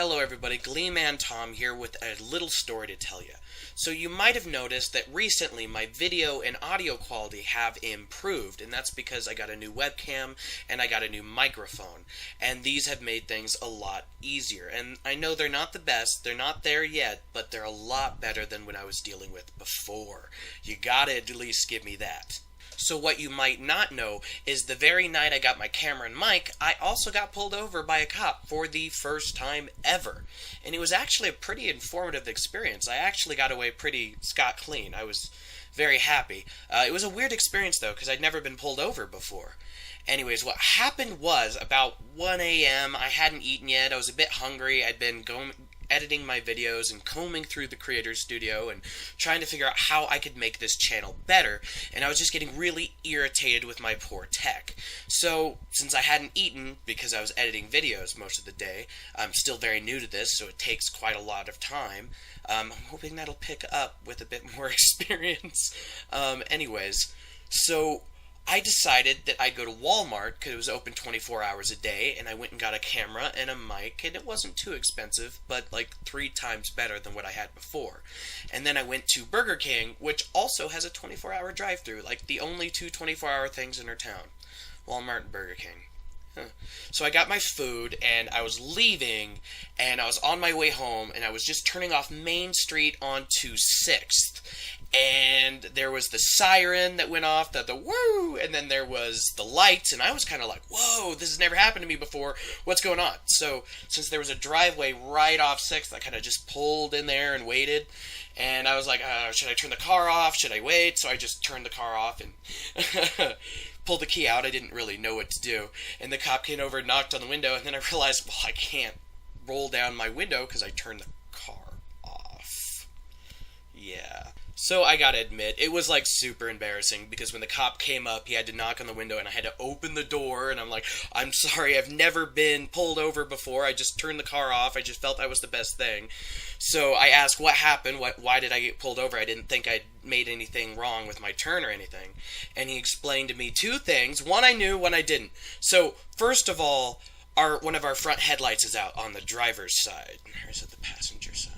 Hello everybody, Gleeman Thom here with a little story to tell you. So you might have noticed that recently my video and audio quality have improved, and that's because I got a new webcam and I got a new microphone, and these have made things a lot easier. And I know they're not the best, they're not there yet, but they're a lot better than what I was dealing with before. You gotta at least give me that. So what you might not know is the very night I got my camera and mic, I also got pulled over by a cop for the first time ever. And it was actually a pretty informative experience. I actually got away pretty scot-clean. I was very happy. It was a weird experience though, because I'd never been pulled over before. Anyways, what happened was about 1 a.m. I hadn't eaten yet. I was a bit hungry. I'd been editing my videos and combing through the creator studio and trying to figure out how I could make this channel better, and I was just getting really irritated with my poor tech. So since I hadn't eaten because I was editing videos most of the day, I'm still very new to this, so it takes quite a lot of time. I'm hoping that'll pick up with a bit more experience. Anyways, so I decided that I'd go to Walmart because it was open 24 hours a day, and I went and got a camera and a mic, and it wasn't too expensive, but like 3 times better than what I had before. And then I went to Burger King, which also has a 24-hour drive-thru, like the only 2 24-hour things in our town. Walmart and Burger King. So I got my food, and I was leaving, and I was on my way home, and I was just turning off Main Street onto 6th, and there was the siren that went off, the woo, and then there was the lights, and I was kind of like, whoa, this has never happened to me before, what's going on? So since there was a driveway right off 6th, I kind of just pulled in there and waited, and I was like, should I turn the car off, should I wait? So I just turned the car off and pulled the key out. I didn't really know what to do, and the cop came over and knocked on the window, and then I realized, well, I can't roll down my window because I turned the car off. Yeah. So I gotta admit, it was like super embarrassing because when the cop came up, he had to knock on the window and I had to open the door, and I'm like, I'm sorry, I've never been pulled over before, I just turned the car off, I just felt that was the best thing. So I asked what happened, why did I get pulled over? I didn't think I'd made anything wrong with my turn or anything. And he explained to me 2 things, one I knew, one I didn't. So first of all, one of our front headlights is out on the driver's side. Or is it the passenger side?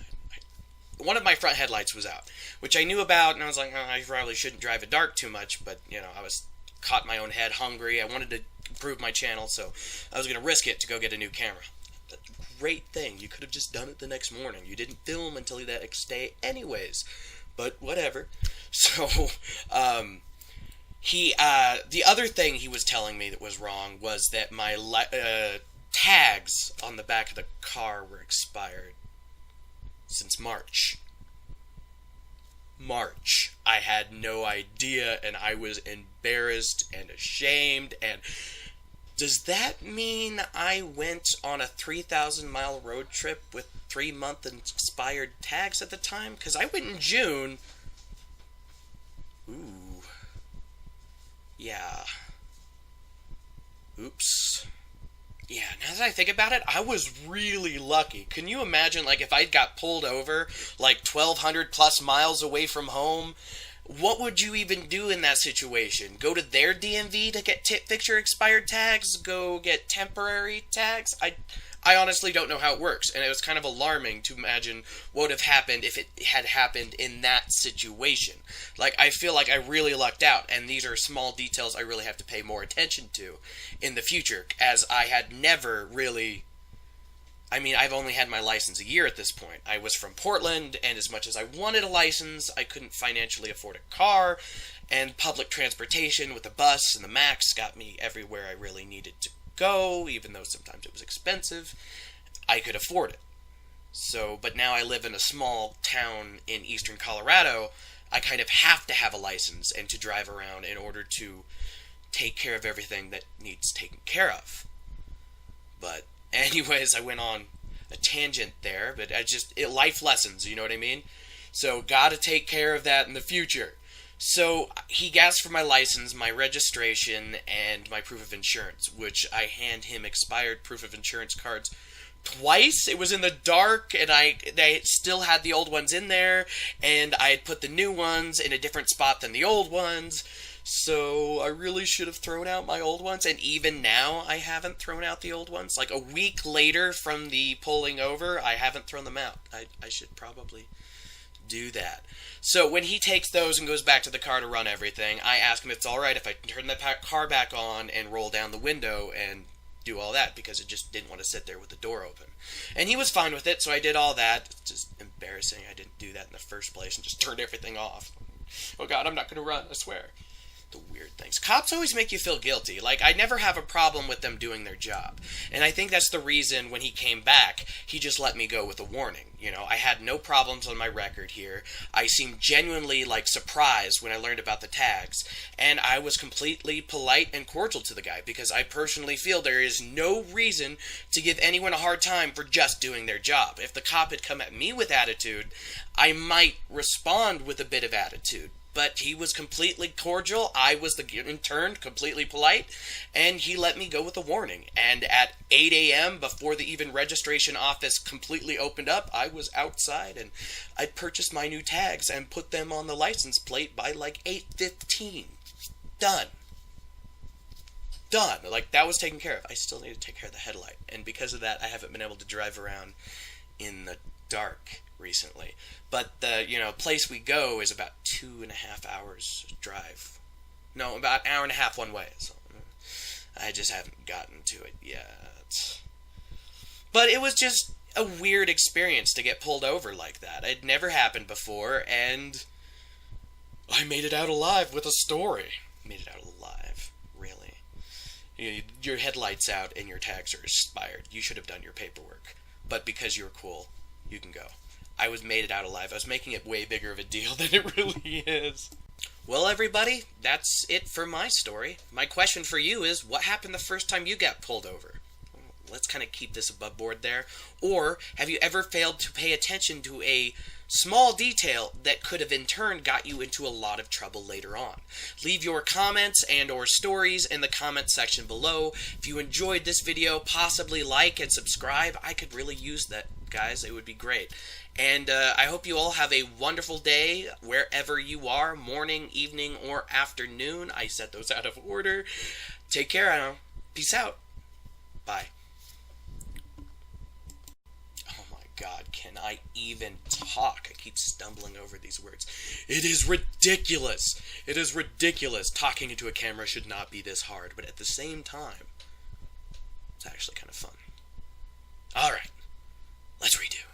One of my front headlights was out, which I knew about, and I was like, oh, I probably shouldn't drive it dark too much, but, you know, I was caught in my own head, hungry, I wanted to improve my channel, so I was going to risk it to go get a new camera. That's a great thing, you could have just done it the next morning, you didn't film until the next day anyways, but whatever. So, the other thing he was telling me that was wrong was that my tags on the back of the car were expired. Since March. I had no idea, and I was embarrassed and ashamed, and does that mean I went on a 3,000-mile road trip with 3-month expired tags at the time? Because I went in June. Ooh. Yeah. Oops. Yeah, now that I think about it, I was really lucky. Can you imagine, like, if I got pulled over, like, 1,200 plus miles away from home? What would you even do in that situation? Go to their DMV to get fix your expired tags? Go get temporary tags? I honestly don't know how it works, and it was kind of alarming to imagine what would have happened if it had happened in that situation. Like, I feel like I really lucked out, and these are small details I really have to pay more attention to in the future, as I had never really... I mean, I've only had my license a year at this point. I was from Portland, and as much as I wanted a license, I couldn't financially afford a car, and public transportation with the bus and the Max got me everywhere I really needed to go, even though sometimes it was expensive. I could afford it. So, but now I live in a small town in eastern Colorado. I kind of have to have a license and to drive around in order to take care of everything that needs taken care of. But anyways, I went on a tangent there, but life lessons, you know what I mean? So, gotta take care of that in the future. So he asked for my license, my registration, and my proof of insurance, which I hand him expired proof of insurance cards twice. It was in the dark, and they still had the old ones in there, and I had put the new ones in a different spot than the old ones. So I really should have thrown out my old ones, and even now I haven't thrown out the old ones. Like a week later from the pulling over, I haven't thrown them out. I should probably do that. So when he takes those and goes back to the car to run everything, I ask him if it's alright if I turn the car back on and roll down the window and do all that, because it just didn't want to sit there with the door open. And he was fine with it, so I did all that. It's just embarrassing I didn't do that in the first place and just turned everything off. Oh god, I'm not going to run, I swear. The weird things. Cops always make you feel guilty. Like, I never have a problem with them doing their job. And I think that's the reason when he came back, he just let me go with a warning. You know, I had no problems on my record here. I seemed genuinely, like, surprised when I learned about the tags. And I was completely polite and cordial to the guy, because I personally feel there is no reason to give anyone a hard time for just doing their job. If the cop had come at me with attitude, I might respond with a bit of attitude. But he was completely cordial, I was in turn completely polite, and he let me go with a warning. And at 8 a.m., before the even registration office completely opened up, I was outside and I purchased my new tags and put them on the license plate by like 8:15. Done. Done. Like, that was taken care of. I still need to take care of the headlight, and because of that, I haven't been able to drive around in the dark recently. But the, place we go is about 2.5 hours drive. No, about an hour and a half one way. So I just haven't gotten to it yet. But it was just a weird experience to get pulled over like that. It never happened before, and I made it out alive with a story. Made it out alive, really. Your headlight's out and your tags are expired. You should have done your paperwork. But because you're cool, you can go. I was made it out alive. I was making it way bigger of a deal than it really is. Well, everybody, that's it for my story. My question for you is, what happened the first time you got pulled over? Let's kind of keep this above board there. Or, have you ever failed to pay attention to a small detail that could have in turn got you into a lot of trouble later on? Leave your comments and or stories in the comments section below. If you enjoyed this video, possibly like and subscribe. I could really use that, guys. It would be great. And I hope you all have a wonderful day wherever you are, morning, evening, or afternoon. I set those out of order. Take care, Anna. Peace out. Bye. Oh my god, can I even talk? I keep stumbling over these words. It is ridiculous. It is ridiculous. Talking into a camera should not be this hard, but at the same time, it's actually kind of fun. Alright, let's redo.